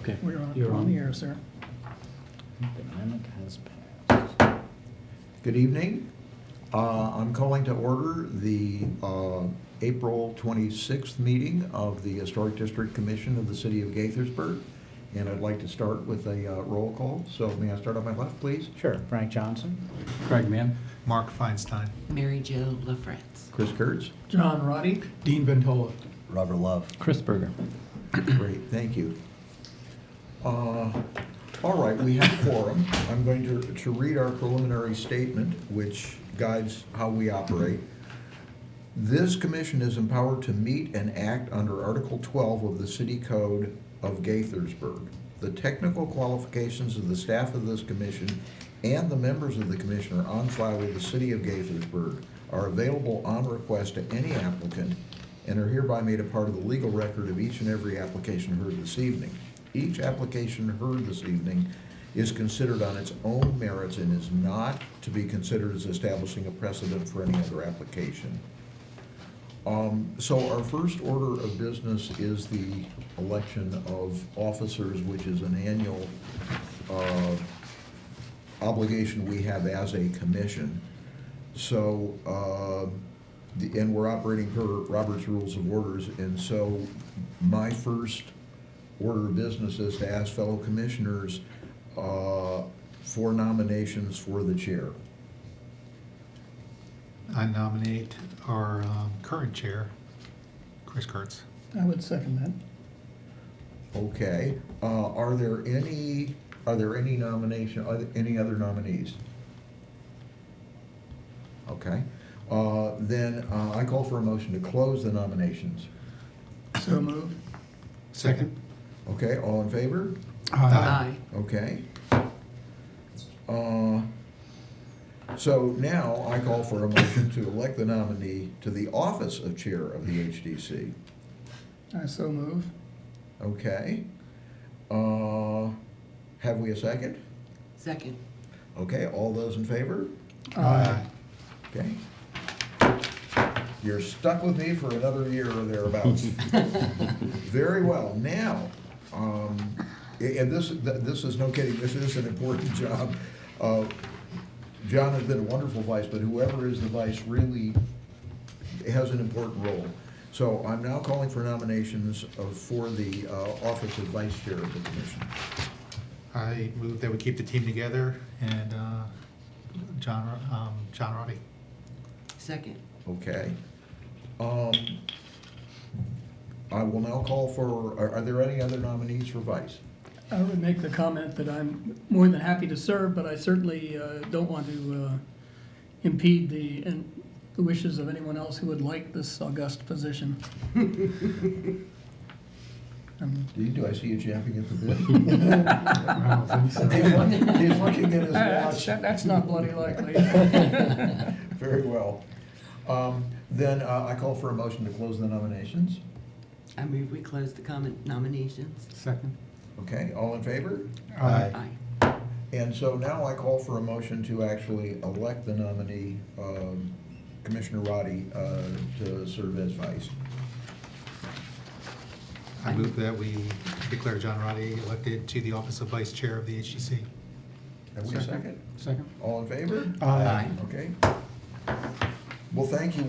Okay. You're on the air, sir. The amendment has passed. Good evening. I'm calling to order the April 26th meeting of the Historic District Commission of the City of Gaithersburg. And I'd like to start with a roll call. So may I start on my left, please? Sure. Frank Johnson. Craig Mann. Mark Feinstein. Mary Jo LaFrance. Chris Kurtz. John Roddy. Dean Ventola. Robert Love. Chris Berger. Great, thank you. All right, we have quorum. I'm going to read our preliminary statement, which guides how we operate. This commission is empowered to meet and act under Article 12 of the City Code of Gaithersburg. The technical qualifications of the staff of this commission and the members of the commission are on file with the City of Gaithersburg, are available on request to any applicant, and are hereby made a part of the legal record of each and every application heard this evening. Each application heard this evening is considered on its own merits and is not to be considered as establishing a precedent for any other application. So our first order of business is the election of officers, which is an annual obligation we have as a commission. So, and we're operating per Robert's Rules of Orders, and so my first order of business is to ask fellow commissioners for nominations for the chair. I nominate our current chair, Chris Kurtz. I would second that. Okay, are there any any other nominees? Okay, then I call for a motion to close the nominations. So moved. Second. Okay, all in favor? Aye. Okay. So now I call for a motion to elect the nominee to the office of chair of the HDC. I so move. Okay. Have we a second? Second. Okay, all those in favor? Aye. Okay. You're stuck with me for another year or thereabouts. Very well. Now, and this is no kidding, this is an important job. John has been a wonderful vice, but whoever is the vice really has an important role. So I'm now calling for nominations for the office of vice chair of the commission. I move that we keep the team together and John Roddy. Second. Okay. I will now call for, are there any other nominees for vice? I would make the comment that I'm more than happy to serve, but I certainly don't want to impede the wishes of anyone else who would like this august position. Do I see you champing at the bit? I don't think so. He's looking at his watch. That's not bloody likely. Very well. Then I call for a motion to close the nominations. I move we close the nominations. Second. Okay, all in favor? Aye. And so now I call for a motion to actually elect the nominee, Commissioner Roddy, to serve as vice. I move that we declare John Roddy elected to the office of vice chair of the HGC. Have we a second? Second. All in favor? Aye. Okay. Well, thank you.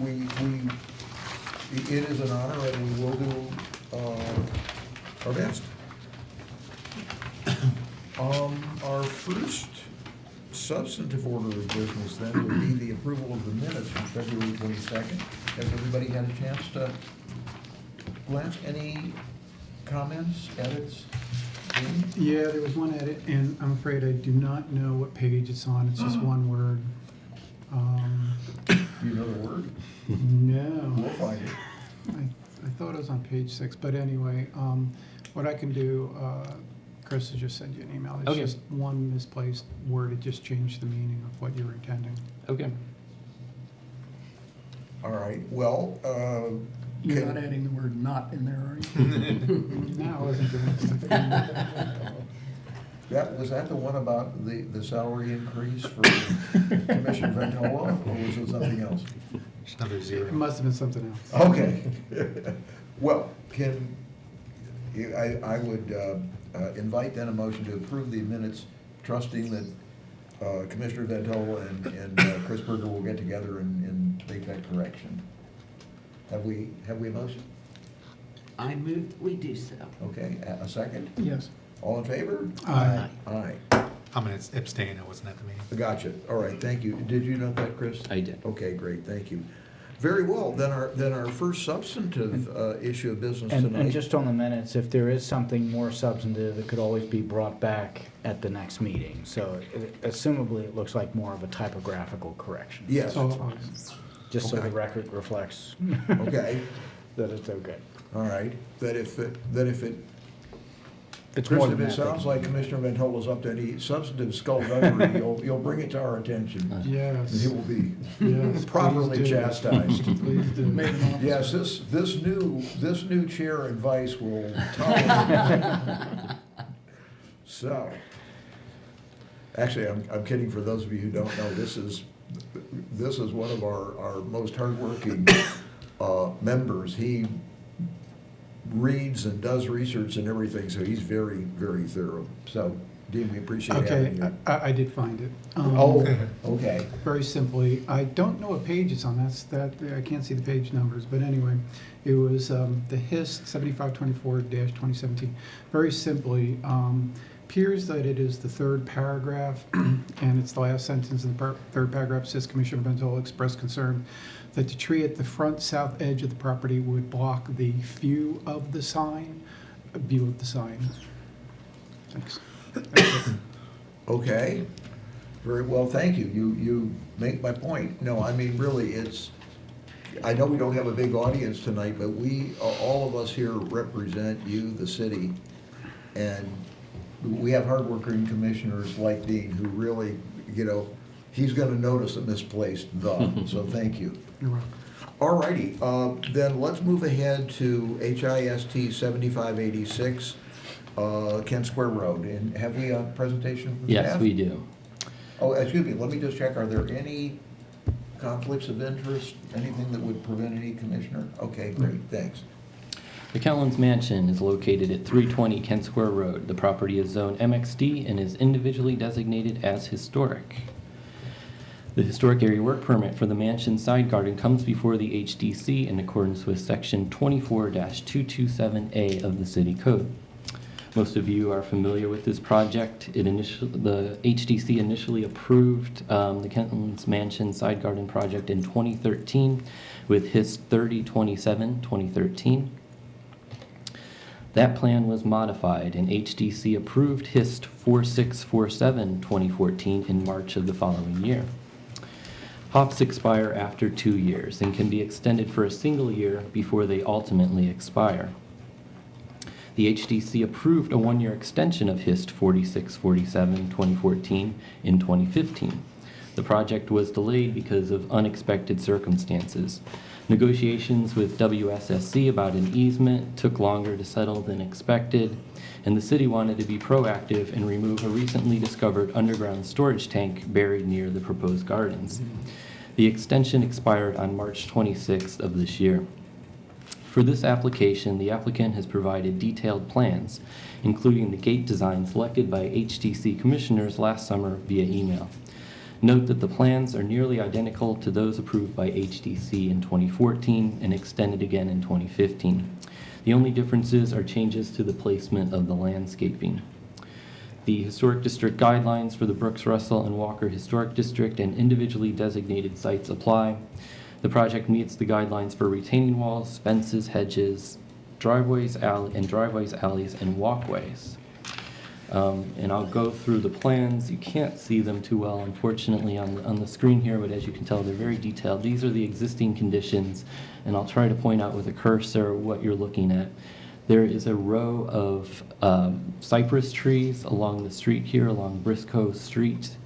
It is an honor, and we will do our best. Our first substantive order of business then would be the approval of the minutes from February 22nd. Has everybody had a chance to glance? Any comments, edits? Yeah, there was one edit, and I'm afraid I do not know what page it's on. It's just one word. Do you know the word? No. We'll find it. I thought it was on page 6, but anyway, what I can do, Chris has just sent you an email. It's Okay. just one misplaced word. It just changed the meaning of what you were intending. Okay. All right. Well, You're can- not adding the word "not" in there, are you? No, I wasn't doing was that the one about the salary increase for Commissioner Ventola, or was it something else? It's another It zero. must have been something else. Okay. Well, I would invite then a motion to approve the minutes, trusting that Commissioner Ventola and Chris Berger will get together and make that correction. Have we a motion? I move that we do so. Okay, a second? Yes. All in favor? Aye. Aye. I'm going to abstain, I wasn't at the meeting. Gotcha. All right, thank you. Did you note that, Chris? I did. Okay, great, thank you. Very well, then our first substantive issue of business tonight. And just on the minutes, if there is something more substantive, it could always be brought back at the next meeting. So assumably, it looks like more of a typographical correction. Yes, So, Just so the Okay. record reflects okay, that it's okay. all right. That if it, It's Chris, more if than it that. sounds like Commissioner Ventola's up to any substantive skullduggery, you'll bring it to our attention. And yes, he will be yes. properly please do. chastised. Please do. Made an officer. Yes, this new chair and vice will tolerate. So, actually, I'm kidding. For those of you who don't know, this is one of our most hardworking members. He reads and does research and everything, so he's very, very thorough. So, Dean, we appreciate having Okay, you. I did find it. Oh, okay. Very simply, I don't know what page it's on, I can't see the page numbers, but anyway, it was the HIST 7524-2017. Very simply, appears that it is the third paragraph, and it's the last sentence in the third paragraph, says Commissioner Ventola expressed concern that the tree at the front south edge of the property would block the view of the sign. Thanks. That's it. Okay, very well, thank you. You make my point. No, I mean, really, I know we don't have a big audience tonight, but all of us here represent you, the city, and we have hardworking commissioners like Dean who really, he's gonna notice a misplaced "the," so thank you. You're welcome. All righty, then let's move ahead to HIST 7586, Kent Square Road. And have we a presentation from staff? Yes, we do. Oh, excuse me, let me just check, are there any conflicts of interest, anything that would prevent any commissioner? Okay, great, thanks. The Kellens Mansion is located at 320 Kent Square Road. The property is zoned MXD and is individually designated as historic. The Historic Area Work Permit for the mansion side garden comes before the HDC in accordance with Section 24-227A of the City Code. Most of you are familiar with this project. The HDC initially approved the Kentlands Mansion Side Garden project in 2013 with HIST 3027 2013. That plan was modified and HDC approved HIST 4647 2014 in March of the following year. HOPs expire after 2 years and can be extended for a single year before they ultimately expire. The HDC approved a 1-year extension of HIST 4647 2014 in 2015. The project was delayed because of unexpected circumstances. Negotiations with WSSC about an easement took longer to settle than expected, and the city wanted to be proactive and remove a recently discovered underground storage tank buried near the proposed gardens. The extension expired on March 26th of this year. For this application, the applicant has provided detailed plans, including the gate design selected by HDC commissioners last summer via email. Note that the plans are nearly identical to those approved by HDC in 2014 and extended again in 2015. The only differences are changes to the placement of the landscaping. The Historic District guidelines for the Brooks, Russell, and Walker Historic District and individually designated sites apply. The project meets the guidelines for retaining walls, fences, hedges, driveways, alleys, and walkways. And I'll go through the plans. You can't see them too well, unfortunately, on the screen here, but as you can tell, they're very detailed. These are the existing conditions, and I'll try to point out with a cursor what you're looking at. There is a row of cypress trees along the street here, along Briscoe Street,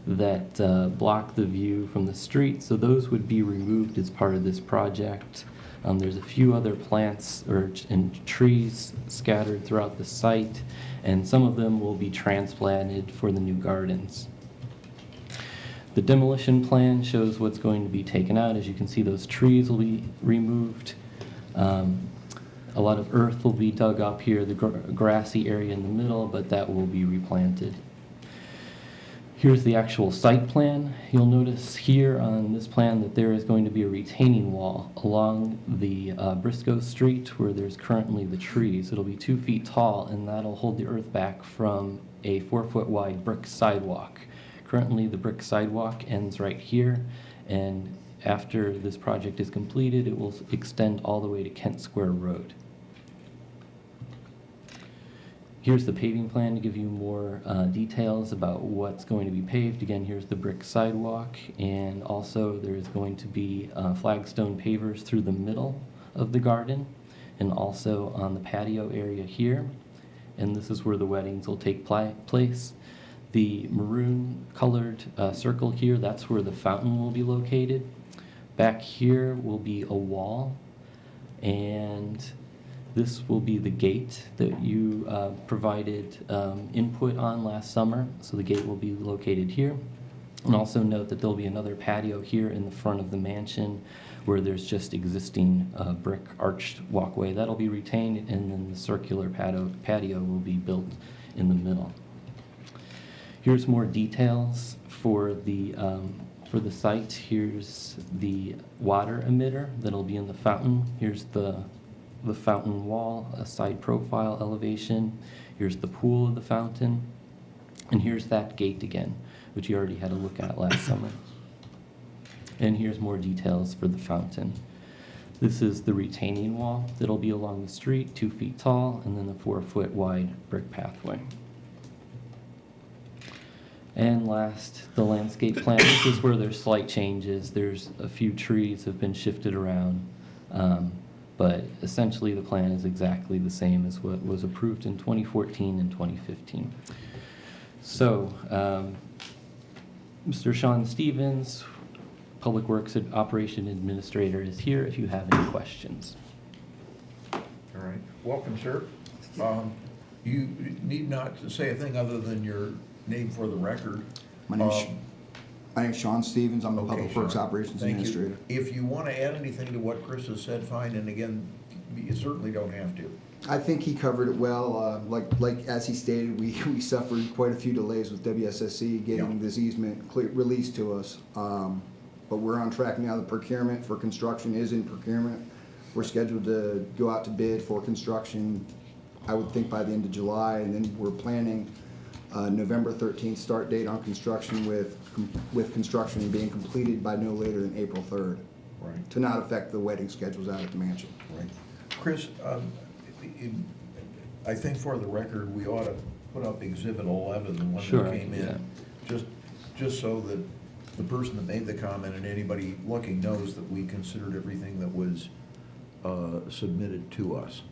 that block the view from the street, so those would be removed as part of this project. There's a few other plants and trees scattered throughout the site, and some of them will be transplanted for the new gardens. The demolition plan shows what's going to be taken out. As you can see, those trees will be removed. A lot of earth will be dug up here, the grassy area in the middle, but that will be replanted. Here's the actual site plan. You'll notice here on this plan that there is going to be a retaining wall along the Briscoe Street where there's currently the trees. It'll be 2 feet tall, and that'll hold the earth back from a 4-foot wide brick sidewalk. Currently, the brick sidewalk ends right here, and after this project is completed, it will extend all the way to Kent Square Road. Here's the paving plan to give you more details about what's going to be paved. Again, here's the brick sidewalk, and also there's going to be flagstone pavers through the middle of the garden, and also on the patio area here. And this is where the weddings will take place. The maroon colored circle here, that's where the fountain will be located. Back here will be a wall, and this will be the gate that you provided input on last summer. So the gate will be located here. And also note that there'll be another patio here in the front of the mansion where there's just existing brick arched walkway. That'll be retained, and then the circular patio will be built in the middle. Here's more details for the site. Here's the water emitter that'll be in the fountain. Here's the fountain wall, a side profile elevation. Here's the pool of the fountain. And here's that gate again, which you already had a look at last summer. And here's more details for the fountain. This is the retaining wall that'll be along the street, 2 feet tall, and then the 4-foot wide brick pathway. And last, the landscape plan. This is where there's slight changes. There's a few trees have been shifted around. But essentially the plan is exactly the same as what was approved in 2014 and 2015. So, Mr. Sean Stevens, Public Works Operation Administrator, is here if you have any questions. All right, welcome, sir. You need not say a thing other than your name for the record. My name's Sean Stevens. I'm the Okay, Public Works Sean. Operations Thank you. Administrator. If you want to add anything to what Chris has said, fine, and again, you certainly don't have to. I think he covered it well. Like as he stated, we suffered quite a few delays with WSSC getting Yeah. this easement released to us. But we're on track now. The procurement for construction is in procurement. We're scheduled to go out to bid for construction, I would think by the end of July, and then we're planning November 13th start date on construction with construction being completed by no later than April 3rd. Right. To not affect the wedding schedules out at the mansion. Right. Chris, I think for the record, we ought to put up Exhibit 11, the one Sure, that came in. yeah. Just so that the person that made the comment and anybody looking knows that we considered everything that was submitted to us.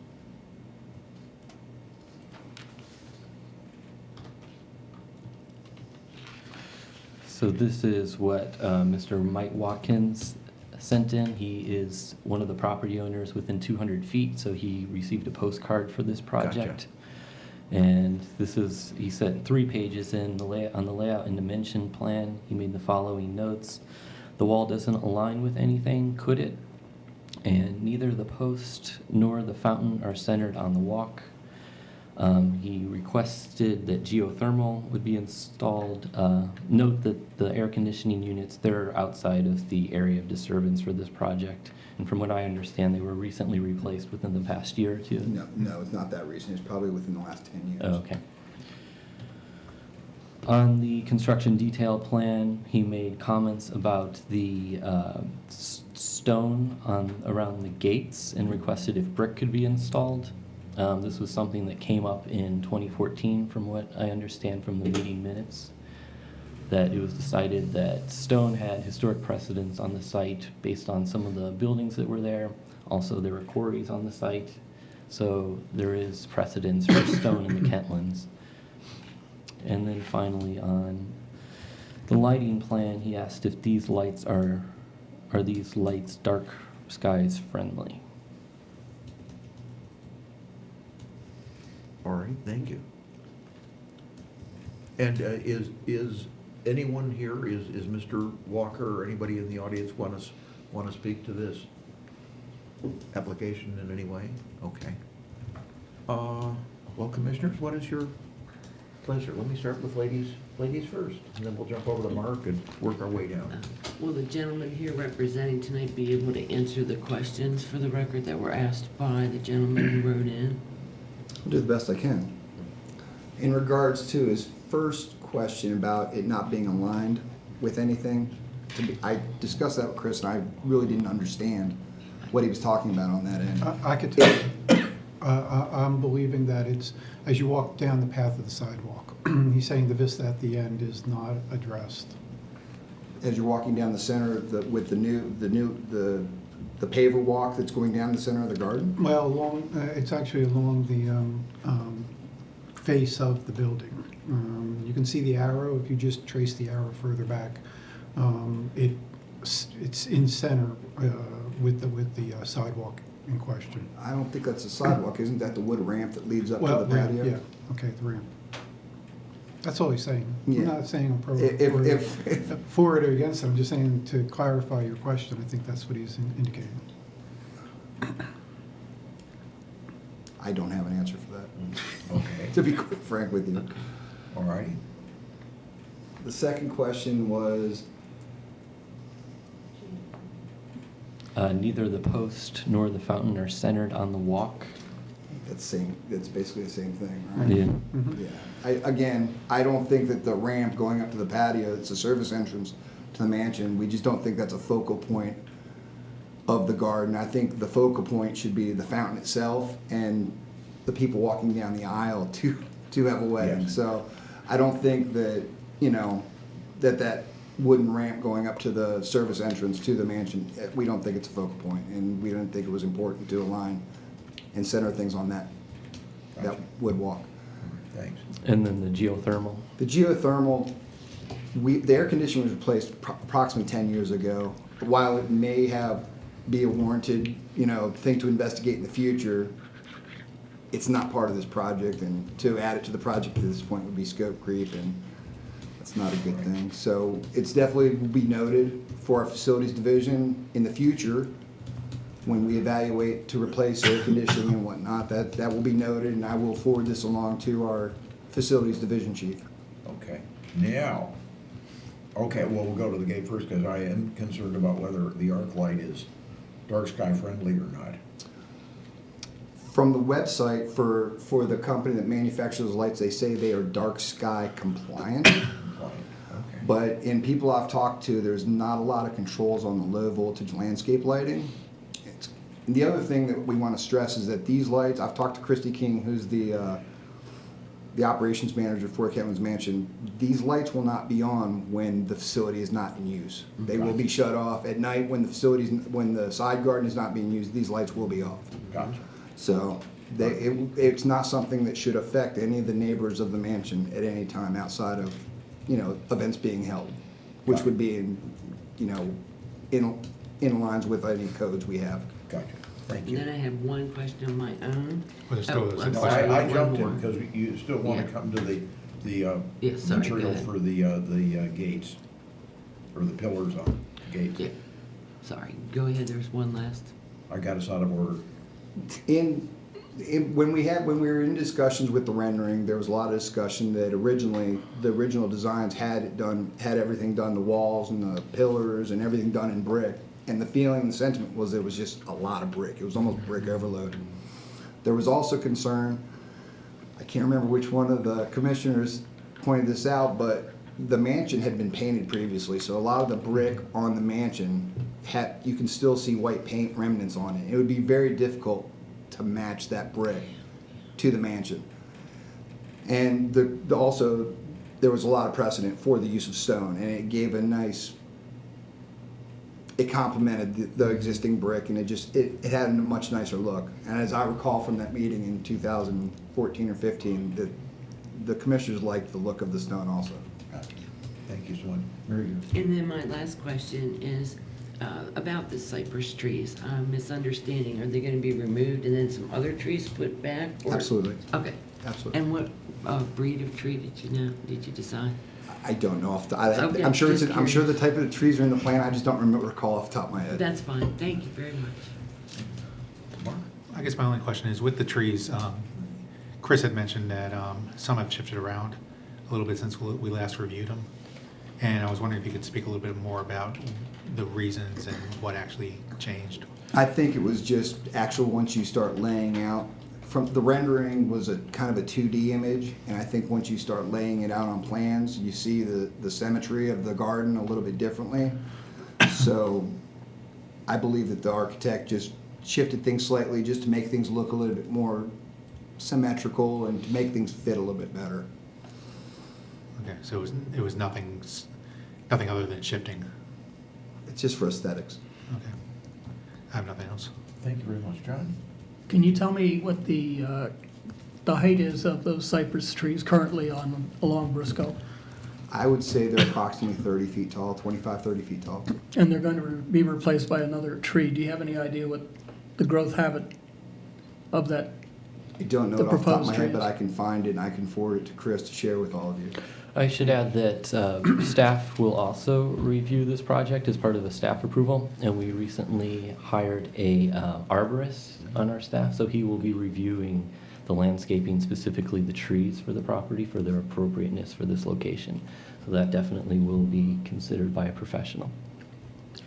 So this is what Mr. Mike Watkins sent in. He is one of the property owners within 200 feet, so he received a postcard for this project. And this is, he sent 3 pages in on the layout and dimension plan. He made the following notes. The wall doesn't align with anything, could it? And neither the post nor the fountain are centered on the walk. He requested that geothermal would be installed. Note that the air conditioning units, they're outside of the area of disturbance for this project. And from what I understand, they were recently replaced within the past year or two. No, it's not that recent. It's probably within the last 10 years. Oh, okay. On the construction detail plan, he made comments about the stone around the gates and requested if brick could be installed. This was something that came up in 2014, from what I understand from the meeting minutes, that it was decided that stone had historic precedence on the site based on some of the buildings that were there. Also, there were quarries on the site, so there is precedence for stone in the Kentlands. And then finally, on the lighting plan, he asked if these lights are these lights dark skies friendly. All right, thank you. And is anyone here, is Mr. Walker or anybody in the audience want to speak to this? application in any way? Okay. Well, commissioners, what is your pleasure? Let me start with ladies first, and then we'll jump over to Mark and work our way down. Will the gentleman here representing tonight be able to answer the questions for the record that were asked by the gentleman who wrote in? I'll do the best I can. In regards to his first question about it not being aligned with anything, I discussed that with Chris, and I really didn't understand what he was talking about on that end. I could tell you, I'm believing that it's, as you walk down the path of the sidewalk, he's saying the vista at the end is not addressed. As you're walking down the center with the paver walk that's going down the center of the garden? Well, it's actually along the face of the building. You can see the arrow, if you just trace the arrow further back. It's in center with the sidewalk in question. I don't think that's a sidewalk. Isn't that the wood ramp that leads up to Well, the patio? yeah, okay, the ramp. That's all he's saying. Yeah. I'm not saying I'm If for it or against it, I'm just saying to clarify your question, I think that's what he's indicating. I don't have an answer for that, Okay, to be quite frank with you. all righty. The second question was, Neither the post nor the fountain are centered on the walk. it's basically the same thing, right? Yeah. Mhm. Yeah. I don't think that the ramp going up to the patio, it's a service entrance to the mansion. We just don't think that's a focal point of the garden. I think the focal point should be the fountain itself and the people walking down the aisle to have a wedding. Yes. So I don't think that, that wooden ramp going up to the service entrance to the mansion, we don't think it's a focal point, and we didn't think it was important to align and center things on that Gotcha. wood walk. Thanks. And then the geothermal. The geothermal, the air conditioning was replaced approximately 10 years ago. While it may be a warranted, thing to investigate in the future, it's not part of this project, and to add it to the project at this point would be scope creep, and that's not a good thing. So it's definitely will be noted for our facilities division in the future when we evaluate to replace air conditioning and whatnot. That will be noted, and I will forward this along to our facilities division chief. Okay, now, well, we'll go to the gate first, because I am concerned about whether the arc light is dark sky friendly or not. From the website for the company that manufactures those lights, they say they are dark sky compliant. Okay. But in people I've talked to, there's not a lot of controls on the low voltage landscape lighting. And the other thing that we want to stress is that these lights, I've talked to Christy King, who's the operations manager for Kevin's Mansion. These lights will not be on when the facility is not in use. They will be shut off at night when the side garden is not being used. These lights will be off. Gotcha. So it's not something that should affect any of the neighbors of the mansion at any time outside of, events being held, which would be in lines with any codes we have. Gotcha. Thank And you. then I have one question of my own. Well, there's still- I'm No, sorry, I one jumped more. in, because you still want Yeah. to come to the Yeah, sorry, go material ahead. for the gates, or the pillars on the gates. Yeah, sorry, go ahead, there's one last. I got us out of order. When we were in discussions with the rendering, there was a lot of discussion that the original designs had everything done, the walls and the pillars and everything done in brick. And the feeling and the sentiment was it was just a lot of brick. It was almost brick overload. There was also concern, I can't remember which one of the commissioners pointed this out, but the mansion had been painted previously, so a lot of the brick on the mansion you can still see white paint remnants on it. It would be very difficult to match that brick to the mansion. And also, there was a lot of precedent for the use of stone, and it gave it complemented the existing brick, and it had a much nicer look. And as I recall from that meeting in 2014 or 15, the commissioners liked the look of the stone also. Gotcha. Thank you, Swan. Very good. And then my last question is about the cypress trees. I'm misunderstanding, are they gonna be removed and then some other trees put back? or- Absolutely, Okay, absolutely. and what breed of tree did you decide? I don't know Okay, I'm sure just I'm sure the curious. type of trees are in the plan. I just don't recall off the top of my head. That's fine, thank you very much. I guess my only question is, with the trees, Chris had mentioned that some have shifted around a little bit since we last reviewed them. And I was wondering if you could speak a little bit more about the reasons and what actually changed. I think it was just actual, once you start laying out, from the rendering was a kind of a 2D image, and I think once you start laying it out on plans, you see the symmetry of the garden a little bit differently. So I believe that the architect just shifted things slightly just to make things look a little bit more symmetrical and to make things fit a little bit better. Okay, so it was nothing other than shifting. It's just for aesthetics. Okay. I have nothing else. Thank you very much, John. Can you tell me what the height is of those cypress trees currently along Briscoe? I would say they're approximately 30 feet tall, 25, 30 feet tall. And they're going to be replaced by another tree. Do you have any idea what the growth habit of that? I don't know The it off the top of my proposed head, but trees. I can find it and I can forward it to Chris to share with all of you. I should add that staff will also review this project as part of the staff approval, and we recently hired a arborist on our staff, so he will be reviewing the landscaping, specifically the trees for the property, for their appropriateness for this location. So that definitely will be considered by a professional.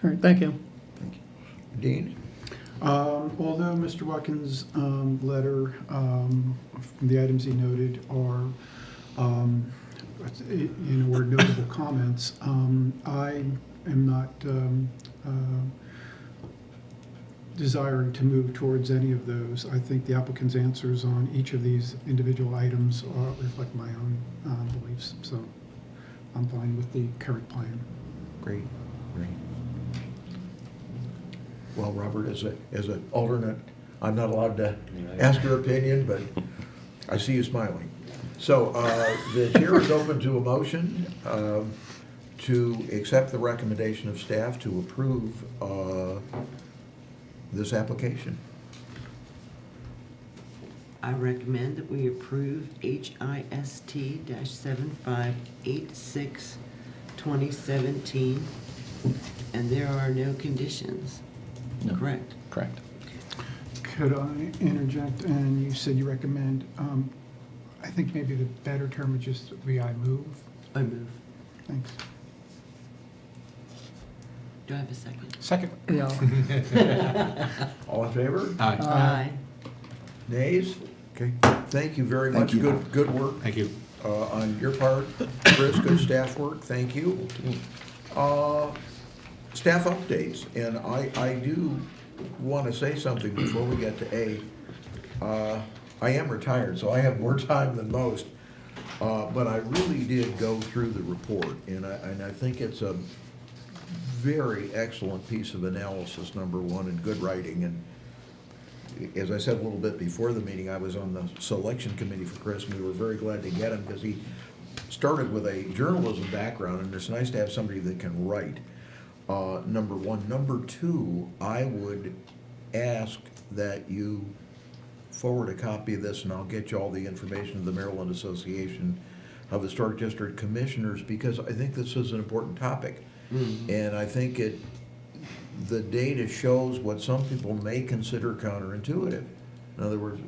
All right, thank you. Thank you. Dean? Although Mr. Watkins' letter, the items he noted are, were notable comments, I am not desiring to move towards any of those. I think the applicant's answers on each of these individual items reflect my own beliefs, so I'm fine with the current plan. Great. Well, Robert, as an alternate, I'm not allowed to ask your opinion, but I see you smiling. So the chair is open to a motion to accept the recommendation of staff to approve this application. I recommend that we approve HIST-7586 2017, and there are no conditions. No. Correct? Correct. Could I interject? And you said you recommend, I think maybe the better term would just be I move. I move. Thanks. Do I have a second? Second. Yeah. All in favor? Aye. Nays? Okay, thank you very Thank much. you. Good work Thank you. on your part. Chris, good staff work, thank you. Staff updates, and I do want to say something before we get to A. I am retired, so I have more time than most, but I really did go through the report, and I think it's a very excellent piece of analysis, number one, and good writing. And as I said a little bit before the meeting, I was on the selection committee for Chris, and we were very glad to get him because he started with a journalism background, and it's nice to have somebody that can write. Number one. Number two, I would ask that you forward a copy of this, and I'll get you all the information of the Maryland Association of Historic District Commissioners, because I think this is an important topic. Mm-hmm. And I think the data shows what some people may consider counterintuitive. In other words,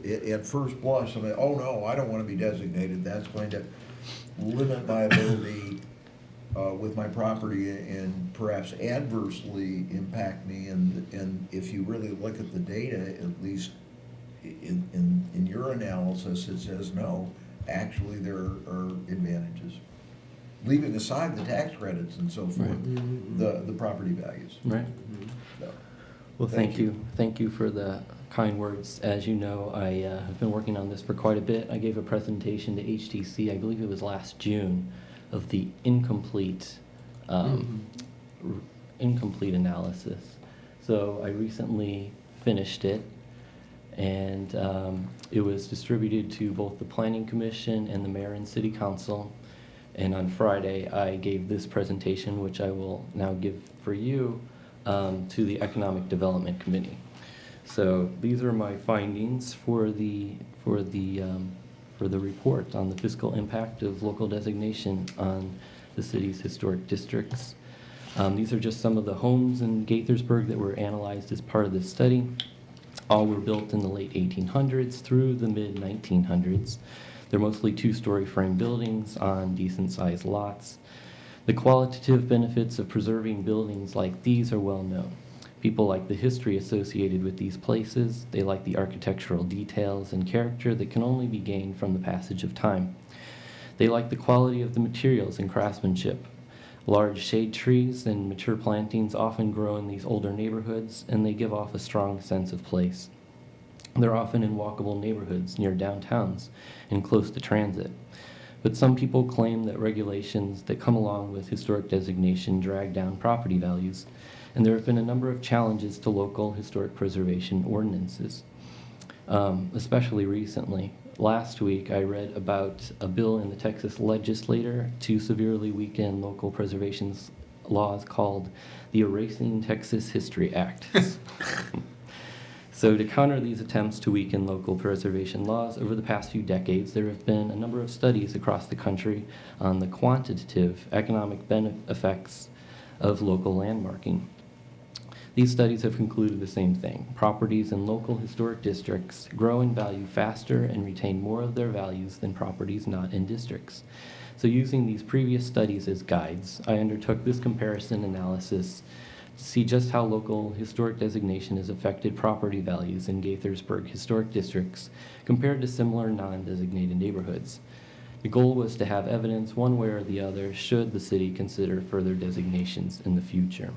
at first blush, I mean, oh no, I don't want to be designated. That's going to limit my ability with my property and perhaps adversely impact me. And if you really look at the data, at least in your analysis, it says no. Actually, there are advantages. Leaving aside the tax credits and so forth, the property values. Right. So, Well, Thank thank you. Thank you for the kind words. As you know, I have been working on this for quite a bit. I gave a presentation to HTC, I believe it was last June, of the incomplete analysis. So I recently finished it, and it was distributed to both the Planning Commission and the Mayor and City Council. And on Friday, I gave this presentation, which I will now give for you, to the Economic Development Committee. So these are my findings for the report on the fiscal impact of local designation on the city's historic districts. These are just some of the homes in Gaithersburg that were analyzed as part of this study. All were built in the late 1800s through the mid 1900s. They're mostly two-story frame buildings on decent-sized lots. The qualitative benefits of preserving buildings like these are well known. People like the history associated with these places. They like the architectural details and character that can only be gained from the passage of time. They like the quality of the materials and craftsmanship. Large shade trees and mature plantings often grow in these older neighborhoods, and they give off a strong sense of place. They're often in walkable neighborhoods near downtowns and close to transit. But some people claim that regulations that come along with historic designation drag down property values, and there have been a number of challenges to local historic preservation ordinances, especially recently. Last week, I read about a bill in the Texas legislature to severely weaken local preservation laws called the Erasing Texas History Act. So to counter these attempts to weaken local preservation laws, over the past few decades, there have been a number of studies across the country on the quantitative economic effects of local landmarking. These studies have concluded the same thing. Properties in local historic districts grow in value faster and retain more of their values than properties not in districts. So using these previous studies as guides, I undertook this comparison analysis to see just how local historic designation has affected property values in Gaithersburg historic districts compared to similar non-designated neighborhoods. The goal was to have evidence one way or the other should the city consider further designations in the future.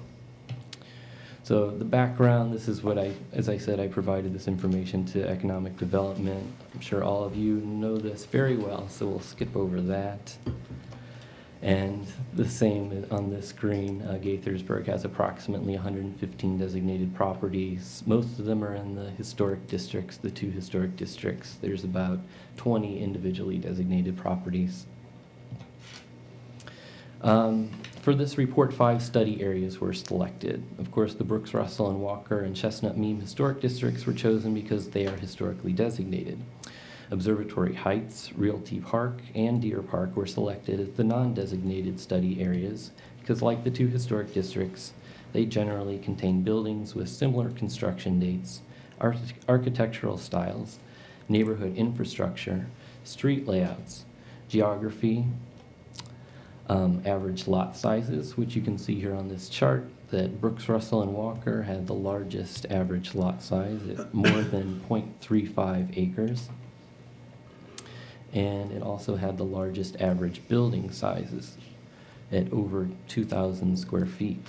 So the background, this is what as I said, I provided this information to economic development. I'm sure all of you know this very well, so we'll skip over that. And the same on this screen, Gaithersburg has approximately 115 designated properties. Most of them are in the historic districts, the two historic districts. There's about 20 individually designated properties. For this report, 5 study areas were selected. Of course, the Brooks, Russell, and Walker and Chestnut Meem historic districts were chosen because they are historically designated. Observatory Heights, Realty Park, and Deer Park were selected as the non-designated study areas because, like the two historic districts, they generally contain buildings with similar construction dates, architectural styles, neighborhood infrastructure, street layouts, geography, average lot sizes, which you can see here on this chart, that Brooks, Russell, and Walker had the largest average lot size at more than 0.35 acres. And it also had the largest average building sizes at over 2,000 square feet.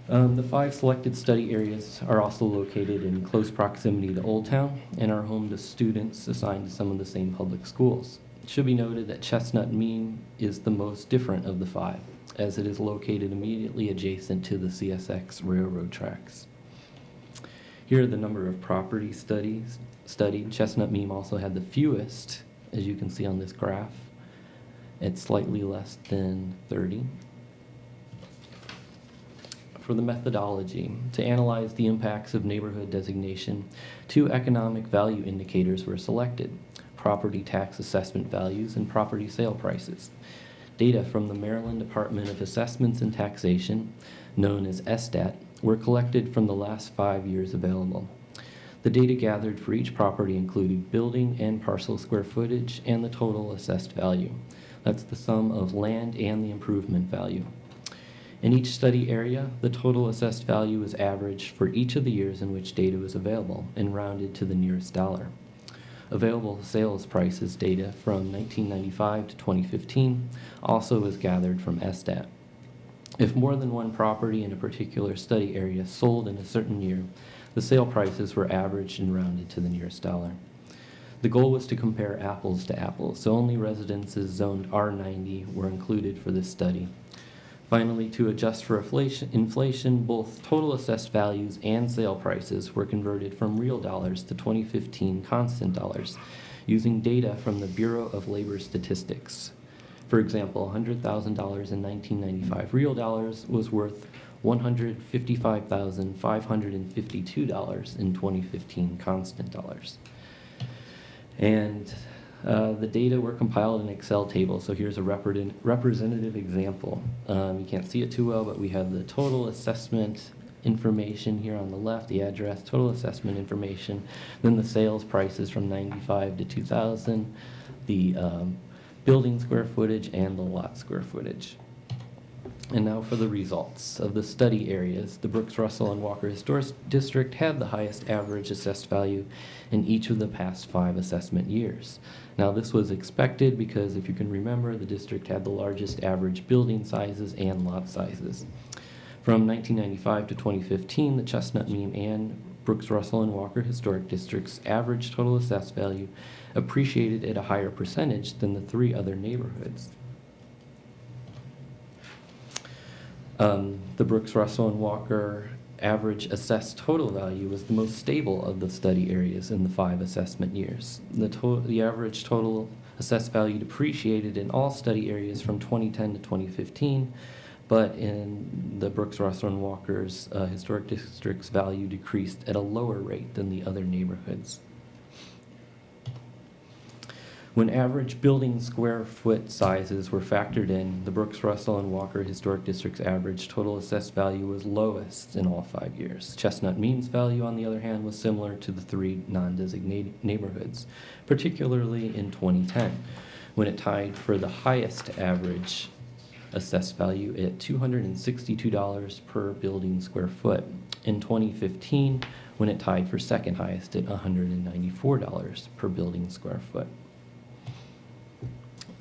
The 5 selected study areas are also located in close proximity to Old Town and are home to students assigned to some of the same public schools. It should be noted that Chestnut Meem is the most different of the 5, as it is located immediately adjacent to the CSX railroad tracks. Here are the number of property studied. Chestnut Meem also had the fewest, as you can see on this graph, at slightly less than 30. For the methodology, to analyze the impacts of neighborhood designation, 2 economic value indicators were selected: property tax assessment values and property sale prices. Data from the Maryland Department of Assessments and Taxation, known as SDAT, were collected from the last 5 years available. The data gathered for each property included building and parcel square footage and the total assessed value. That's the sum of land and the improvement value. In each study area, the total assessed value was averaged for each of the years in which data was available and rounded to the nearest dollar. Available sales prices data from 1995 to 2015 also was gathered from SDAT. If more than one property in a particular study area sold in a certain year, the sale prices were averaged and rounded to the nearest dollar. The goal was to compare apples to apples, so only residences zoned R90 were included for this study. Finally, to adjust for inflation, both total assessed values and sale prices were converted from real dollars to 2015 constant dollars, using data from the Bureau of Labor Statistics. For example, $100,000 in 1995 real dollars was worth $155,552 in 2015 constant dollars. And the data were compiled in Excel tables. So here's a representative example. You can't see it too well, but we have the total assessment information here on the left, the address, total assessment information, then the sales prices from 95 to 2000, the building square footage, and the lot square footage. And now for the results of the study areas. The Brooks, Russell, and Walker Historic District had the highest average assessed value in each of the past 5 assessment years. Now this was expected because if you can remember, the district had the largest average building sizes and lot sizes. From 1995 to 2015, the Chestnut Meme and Brooks, Russell, and Walker Historic District's average total assessed value appreciated at a higher percentage than the 3 other neighborhoods. The Brooks, Russell, and Walker average assessed total value was the most stable of the study areas in the 5 assessment years. The average total assessed value depreciated in all study areas from 2010 to 2015, but in the Brooks, Russell, and Walker's historic district's value decreased at a lower rate than the other neighborhoods. When average building square foot sizes were factored in, the Brooks, Russell, and Walker Historic District's average total assessed value was lowest in all 5 years. Chestnut Meme's value, on the other hand, was similar to the 3 non-designated neighborhoods, particularly in 2010, when it tied for the highest average assessed value at $262 per building square foot. In 2015, when it tied for second highest at $194 per building square foot.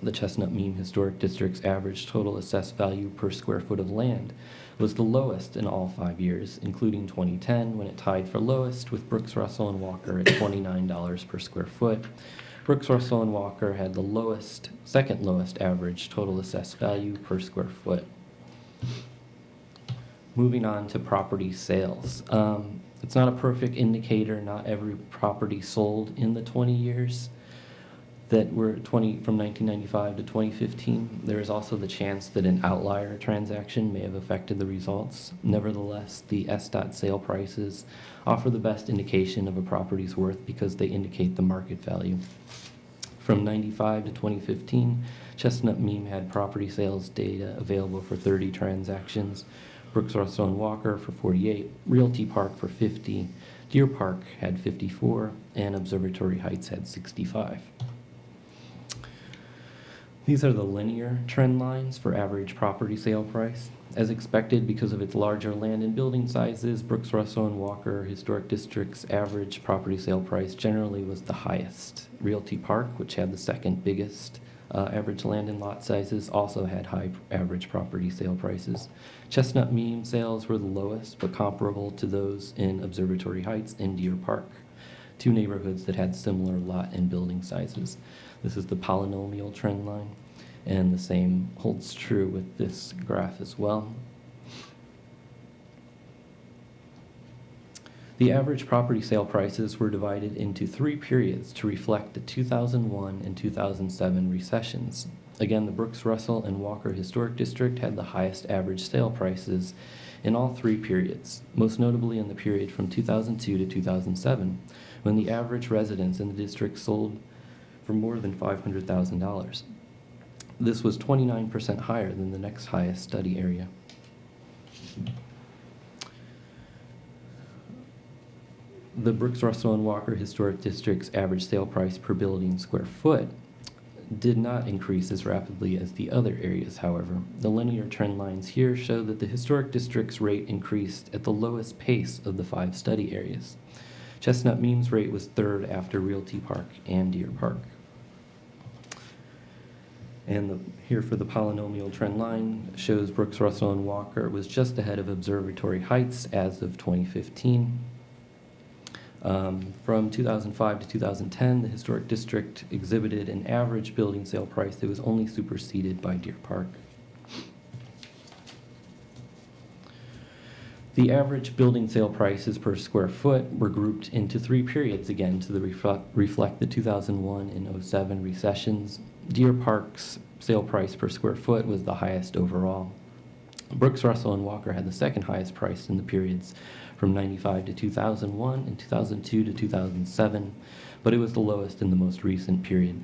The Chestnut Meme Historic District's average total assessed value per square foot of land was the lowest in all 5 years, including 2010, when it tied for lowest with Brooks, Russell, and Walker at $29 per square foot. Brooks, Russell, and Walker had the second lowest average total assessed value per square foot. Moving on to property sales. It's not a perfect indicator. Not every property sold in the 20 years that were from 1995 to 2015. There is also the chance that an outlier transaction may have affected the results. Nevertheless, the SDOT sale prices offer the best indication of a property's worth because they indicate the market value. From 95 to 2015, Chestnut Meme had property sales data available for 30 transactions, Brooks, Russell, and Walker for 48, Realty Park for 50, Deer Park had 54, and Observatory Heights had 65. These are the linear trend lines for average property sale price. As expected, because of its larger land and building sizes, Brooks, Russell, and Walker Historic District's average property sale price generally was the highest. Realty Park, which had the second biggest average land and lot sizes, also had high average property sale prices. Chestnut Meme sales were the lowest, but comparable to those in Observatory Heights and Deer Park, 2 neighborhoods that had similar lot and building sizes. This is the polynomial trend line, and the same holds true with this graph as well. The average property sale prices were divided into 3 periods to reflect the 2001 and 2007 recessions. Again, the Brooks, Russell, and Walker Historic District had the highest average sale prices in all 3 periods, most notably in the period from 2002 to 2007, when the average residence in the district sold for more than $500,000. This was 29% higher than the next highest study area. The Brooks, Russell, and Walker Historic District's average sale price per building square foot did not increase as rapidly as the other areas, however. The linear trend lines here show that the historic district's rate increased at the lowest pace of the 5 study areas. Chestnut Meme's rate was 3rd after Realty Park and Deer Park. And here for the polynomial trend line shows Brooks, Russell, and Walker was just ahead of Observatory Heights as of 2015. From 2005 to 2010, the historic district exhibited an average building sale price that was only superseded by Deer Park. The average building sale prices per square foot were grouped into 3 periods again to reflect the 2001 and 07 recessions. Deer Park's sale price per square foot was the highest overall. Brooks, Russell, and Walker had the second highest price in the periods from 95 to 2001 and 2002 to 2007, but it was the lowest in the most recent period.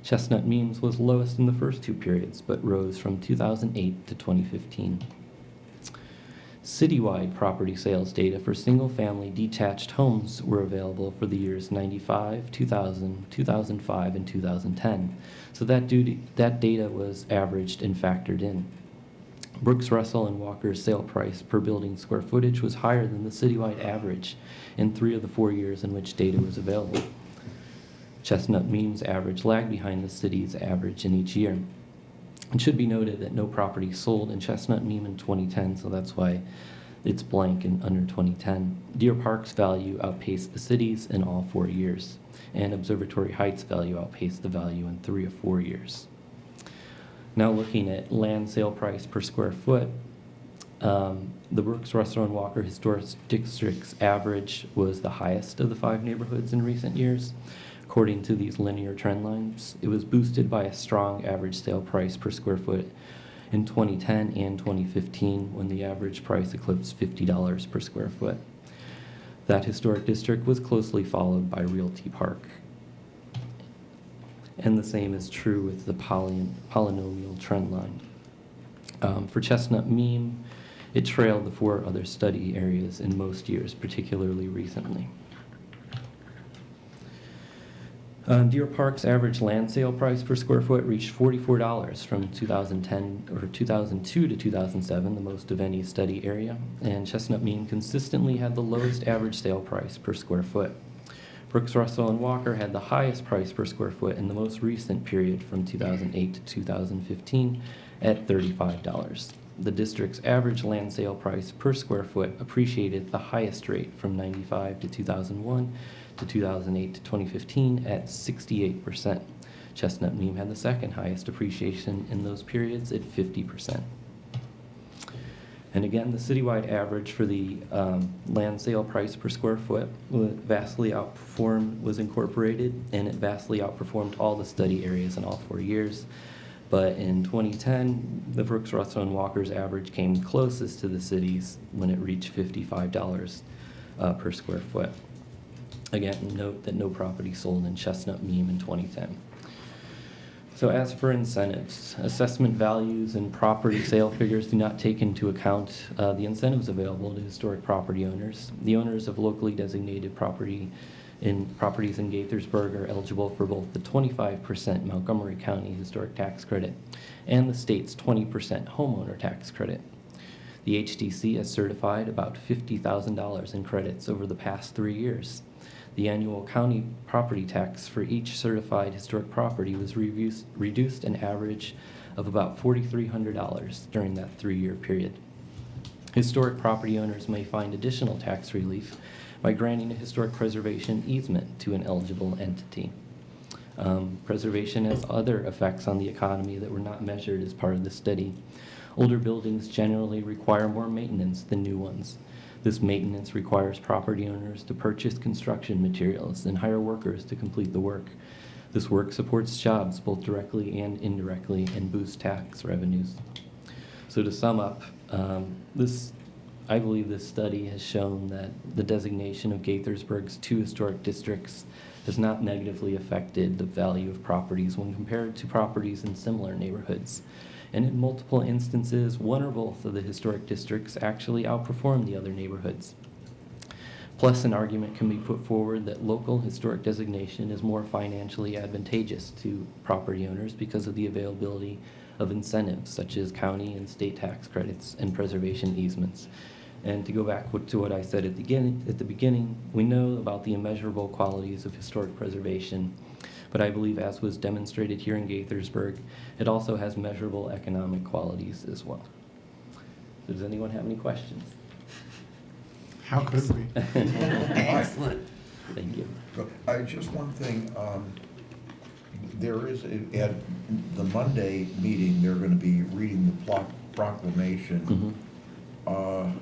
Chestnut Memes was lowest in the first 2 periods, but rose from 2008 to 2015. Citywide property sales data for single-family detached homes were available for the years 95, 2000, 2005, and 2010. So that data was averaged and factored in. Brooks, Russell, and Walker's sale price per building square footage was higher than the citywide average in 3 of the 4 years in which data was available. Chestnut Meme's average lagged behind the city's average in each year. It should be noted that no property sold in Chestnut Meme in 2010, so that's why it's blank and under 2010. Deer Park's value outpaced the city's in all 4 years, and Observatory Heights' value outpaced the value in 3 of 4 years. Now looking at land sale price per square foot, the Brooks, Russell, and Walker Historic District's average was the highest of the 5 neighborhoods in recent years. According to these linear trend lines, it was boosted by a strong average sale price per square foot in 2010 and 2015, when the average price eclipsed $50 per square foot. That historic district was closely followed by Realty Park. And the same is true with the polynomial trend line. For Chestnut Meme, it trailed the 4 other study areas in most years, particularly recently. Deer Park's average land sale price per square foot reached $44 from 2010 or 2002 to 2007, the most of any study area, and Chestnut Meme consistently had the lowest average sale price per square foot. Brooks, Russell, and Walker had the highest price per square foot in the most recent period from 2008 to 2015 at $35. The district's average land sale price per square foot appreciated the highest rate from 95 to 2001 to 2008 to 2015 at 68%. Chestnut Meme had the second highest appreciation in those periods at 50%. And again, the citywide average for the land sale price per square foot was incorporated, and it vastly outperformed all the study areas in all 4 years. But in 2010, the Brooks, Russell, and Walker's average came closest to the city's when it reached $55 per square foot. Again, note that no property sold in Chestnut Meme in 2010. So as for incentives, assessment values and property sale figures do not take into account the incentives available to historic property owners. The owners of locally designated properties in Gaithersburg are eligible for both the 25% Montgomery County Historic Tax Credit and the state's 20% homeowner tax credit. The HDC has certified about $50,000 in credits over the past 3 years. The annual county property tax for each certified historic property was reduced an average of about $4,300 during that 3-year period. Historic property owners may find additional tax relief by granting a historic preservation easement to an eligible entity. Preservation has other effects on the economy that were not measured as part of the study. Older buildings generally require more maintenance than new ones. This maintenance requires property owners to purchase construction materials and hire workers to complete the work. This work supports jobs both directly and indirectly and boosts tax revenues. So to sum up, I believe this study has shown that the designation of Gaithersburg's 2 historic districts has not negatively affected the value of properties when compared to properties in similar neighborhoods. And in multiple instances, one or both of the historic districts actually outperform the other neighborhoods. Plus, an argument can be put forward that local historic designation is more financially advantageous to property owners because of the availability of incentives such as county and state tax credits and preservation easements. And to go back to what I said at the beginning, we know about the immeasurable qualities of historic preservation, but I believe, as was demonstrated here in Gaithersburg, it also has measurable economic qualities as well. So does anyone have any questions? How could we? Excellent. Thank you. Just one thing, there is, at the Monday meeting, they're gonna be reading the proclamation. Mhm.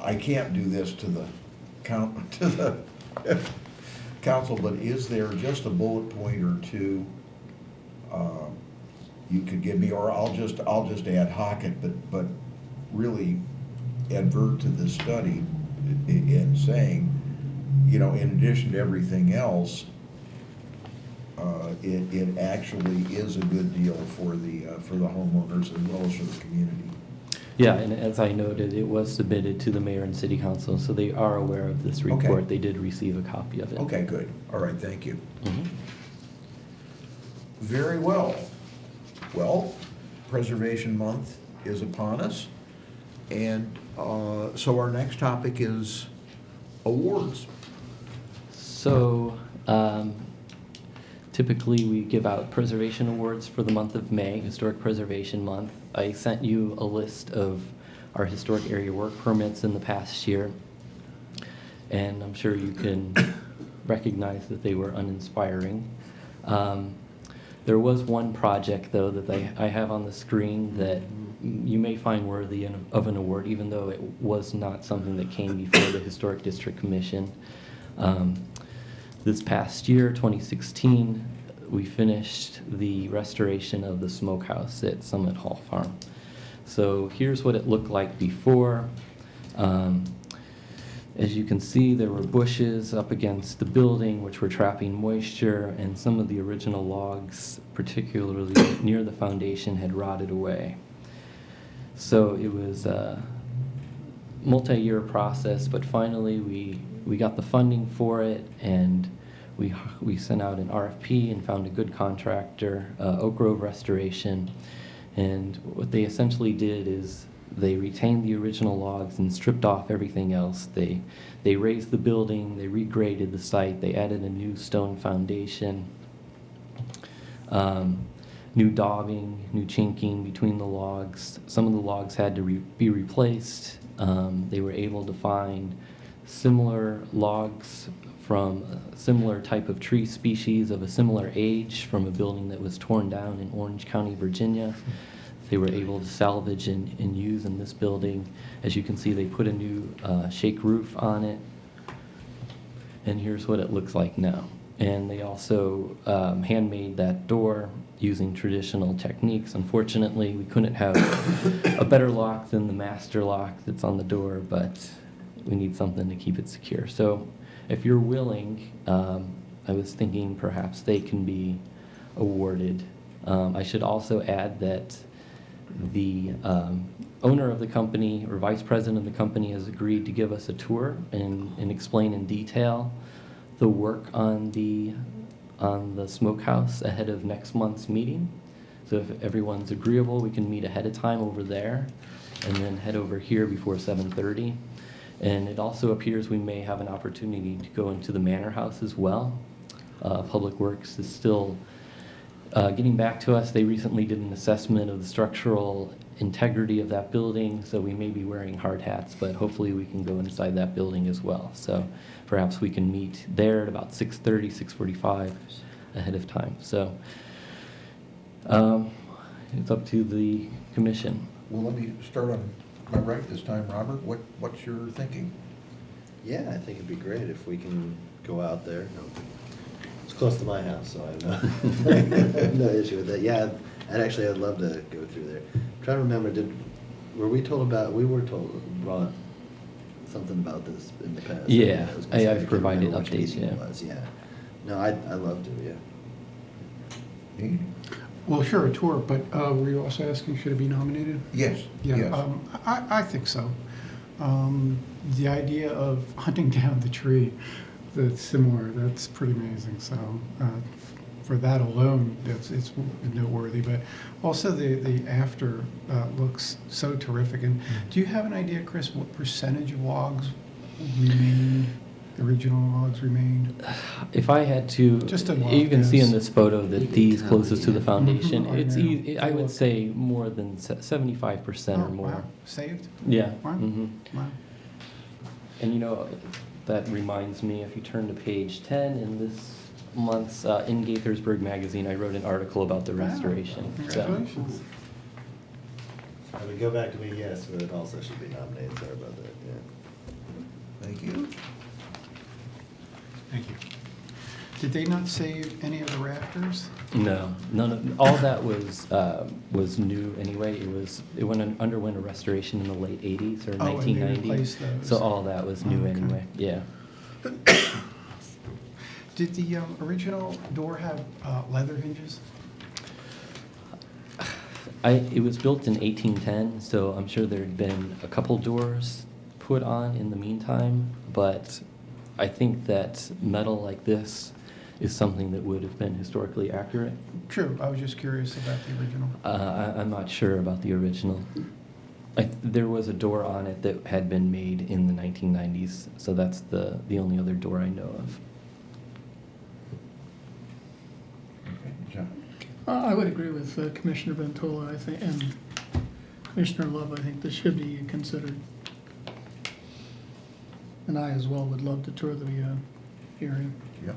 I can't do this to the council, but is there just a bullet point or two you could give me, or I'll just ad hoc it, but really advert to the study in saying, in addition to everything else, it actually is a good deal for the homeowners as well as for the community. Yeah, and as I noted, it was submitted to the mayor and city council, so they are aware of this report. They did receive a copy of it. Okay, good. All right, thank you. Mhm. Very well. Well, Preservation Month is upon us, and so our next topic is awards. So, typically we give out preservation awards for the month of May, Historic Preservation Month. I sent you a list of our historic area work permits in the past year, and I'm sure you can recognize that they were uninspiring. There was one project, though, that I have on the screen that you may find worthy of an award, even though it was not something that came before the Historic District Commission. This past year, 2016, we finished the restoration of the smokehouse at Summit Hall Farm. So here's what it looked like before. As you can see, there were bushes up against the building which were trapping moisture, and some of the original logs, particularly near the foundation, had rotted away. So it was a multi-year process, but finally we got the funding for it, and we sent out an RFP and found a good contractor, Oak Grove Restoration. And what they essentially did is they retained the original logs and stripped off everything else. They raised the building, they regraded the site, they added a new stone foundation, new daubing, new chinking between the logs. Some of the logs had to be replaced. They were able to find similar logs from a similar type of tree species of a similar age from a building that was torn down in Orange County, Virginia. They were able to salvage and use in this building. As you can see, they put a new shake roof on it. And here's what it looks like now. And they also handmade that door using traditional techniques. Unfortunately, we couldn't have a better lock than the master lock that's on the door, but we need something to keep it secure. So if you're willing, I was thinking perhaps they can be awarded. I should also add that the owner of the company or vice president of the company has agreed to give us a tour and explain in detail the work on the smokehouse ahead of next month's meeting. So if everyone's agreeable, we can meet ahead of time over there and then head over here before 7:30. And it also appears we may have an opportunity to go into the manor house as well. Public Works is still getting back to us. They recently did an assessment of the structural integrity of that building, so we may be wearing hard hats, but hopefully we can go inside that building as well. So perhaps we can meet there at about 6:30, 6:45 ahead of time. So it's up to the commission. Well, let me start on my right this time, Robert. What's your thinking? Yeah, I think it'd be great if we can go out there. It's close to my house, so I have no issue with that. Yeah, I'd love to go through there. I'm trying to remember, we were told, brought something about this in the past. Yeah, I was gonna say, I I've can't provided remember which updates, meeting it yeah. was, yeah. No, I'd love to, yeah. Dean? Well, sure, a tour, but were you also asking, should it be nominated? Yes, Yeah, yes. I think so. The idea of hunting down the tree that's similar, that's pretty amazing. So for that alone, it's noteworthy. But also the after looks so terrific. And do you have an idea, Chris, what percentage of logs remained? The original logs remained? If I had to, Just a you can see in guess. this photo that these closest to the foundation, Mhm, it's I know. easy, I would say more than 75% or Oh, more. wow. Saved? Yeah. Wow. Mhm. Wow. And you know, that reminds me, if you turn to page 10 in this month's in Gaithersburg magazine, I wrote an article about the Wow. restoration. So, Congratulations. I would go back to me, yes, but it also should be nominated, sorry about that, yeah. Thank you. Thank you. Did they not save any of the rafters? no, none of, all that was new anyway. It underwent a restoration in the late 80s or Oh, and they 1990. replaced those. So all that was new Okay. anyway, yeah. Did the original door have leather hinges? It was built in 1810, so I'm sure there had been a couple doors put on in the meantime, but I think that metal like this is something that would have been historically accurate. True, I was just curious about the original. I'm not sure about the original. There was a door on it that had been made in the 1990s, so that's the only other door I know of. Okay, John? I would agree with Commissioner Ventola, I think, and Commissioner Love. I think this should be considered. And I as well would love to tour the area. Yep.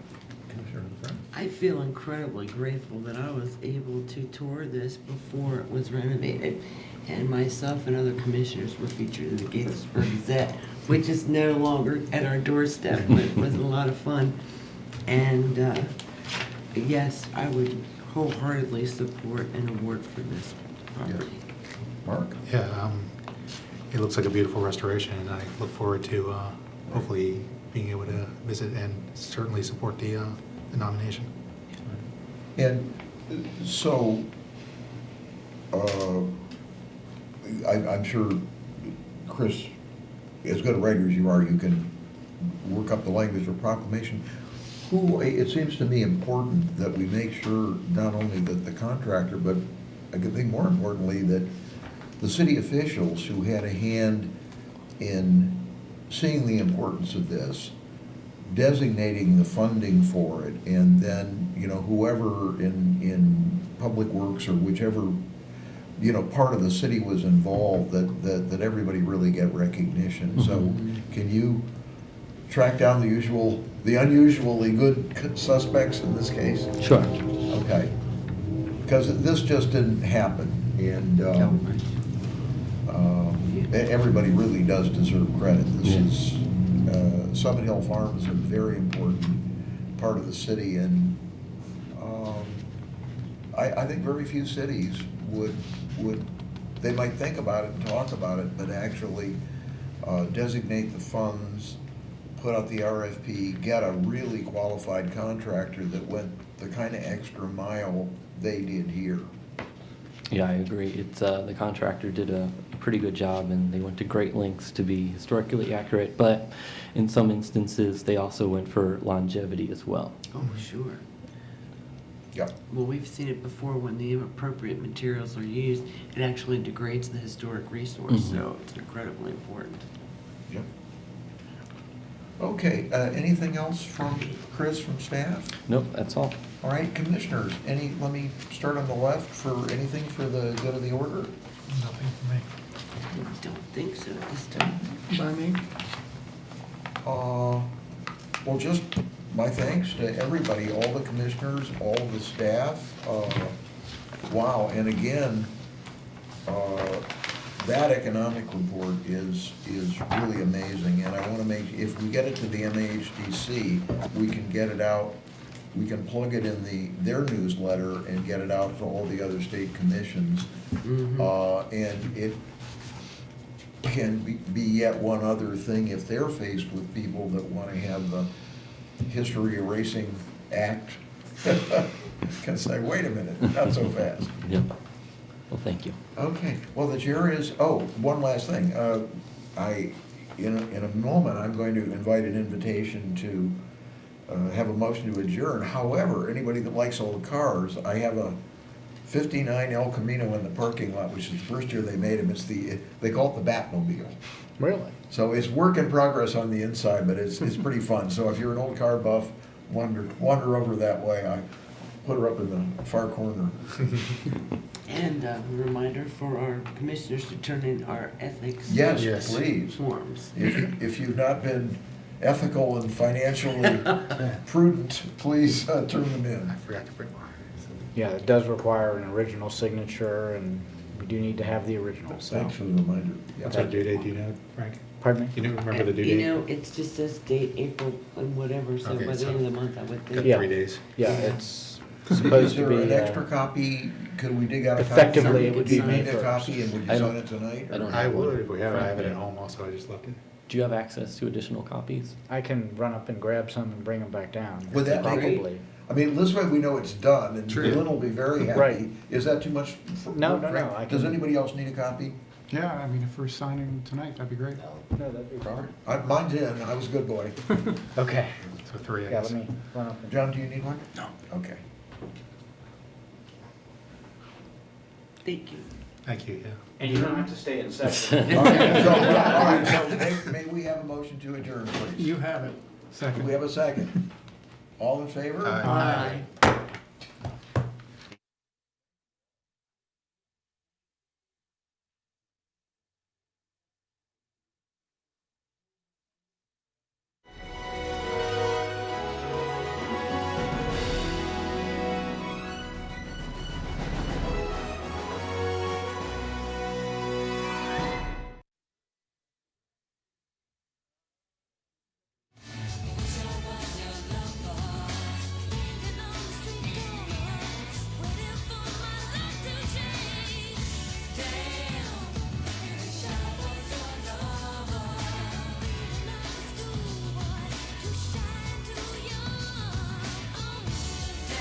Commissioner LaFrance? I feel incredibly grateful that I was able to tour this before it was renovated. And myself and other commissioners were featured in the Gaithersburg Gazette, which is no longer at our doorstep, but it was a lot of fun. And yes, I would wholeheartedly support an award for this property. Mark? Yeah, it looks like a beautiful restoration, and I look forward to hopefully being able to visit and certainly support the nomination. And so, I'm sure, Chris, as good a writer as you are, you can work up the language of proclamation. It seems to me important that we make sure not only that the contractor, but I think more importantly, that the city officials who had a hand in seeing the importance of this, designating the funding for it, and then, whoever in Public Works or whichever, part of the city was involved, that everybody really get recognition. So can you track down the unusually good suspects in this case? Sure. Okay. Because this just didn't happen, and everybody really does deserve credit. This is, Summit Hill Farm is a very important part of the city, and I think very few cities would, they might think about it and talk about it, but actually designate the funds, put out the RFP, get a really qualified contractor that went the kind of extra mile they did here. Yeah, I agree. It's the contractor did a pretty good job, and they went to great lengths to be historically accurate, but in some instances, they also went for longevity as well. Oh, sure. Yep. Well, we've seen it before when the inappropriate materials are used, it actually degrades the historic resource, so it's incredibly important. Yep. Okay, anything else from Chris, from staff? Nope, that's all. All right, commissioners, let me start on the left for anything for the good of the order? Nothing for me. I don't think so at this time. By me? Well, just my thanks to everybody, all the commissioners, all the staff. Wow, and again, that economic report is really amazing, and I want to make, if we get it to the MAHDC, we can get it out, we can plug it in their newsletter and get it out to all the other state commissions. And it can be yet one other thing if they're faced with people that want to have the history erasing act, can say, wait a minute, not so fast. Yep. Well, thank you. Okay, well, the chair is, one last thing. In a moment, I'm going to invite an invitation to have a motion to adjourn. However, anybody that likes old cars, I have a 59 El Camino in the parking lot, which is the first year they made them. They call it the Batmobile. Really? So it's work in progress on the inside, but it's pretty fun. So if you're an old car buff, wander over that way. I put her up in the far corner. And a reminder for our commissioners to turn in our ethics. Yes, please. Forms. If you've not been ethical and financially prudent, please turn them in. I forgot to bring mine. Yeah, it does require an original signature, and we do need to have the original, so. Thanks for the reminder. Yeah. What's our due date, do you know, Frank? Pardon me? You know, remember the due date? It just says date April and whatever, so Okay, by the so- end of the month, I would Got think. Yeah. 3 days. Yeah, it's Is supposed to there be. an extra copy? Could we dig out a copy? Effectively, it would be You May need a 1st. copy, and would you I sign don't- it tonight? I don't I have one. would, if we have it, I have it at home also, I just left it. Do you have access to additional copies? I can run up and grab some and bring them back down. Would that make it- Probably. I mean, this way we know it's done, and True. Lynn will be very happy. Right. Is that too much? No, I Does can- anybody else need a copy? Yeah, I mean, if we're signing tonight, that'd be great. No, that'd be Robert? Mine's in, I was a good boy. Okay. So 3, I Yeah, guess. let me run up and. John, do you need one? No. Okay. Thank you. Thank you, yeah. And you don't have to stay in session. All right, so may we have a motion to adjourn, please? You have it. Do Second. we have a second? All in favor? Aye. Aye.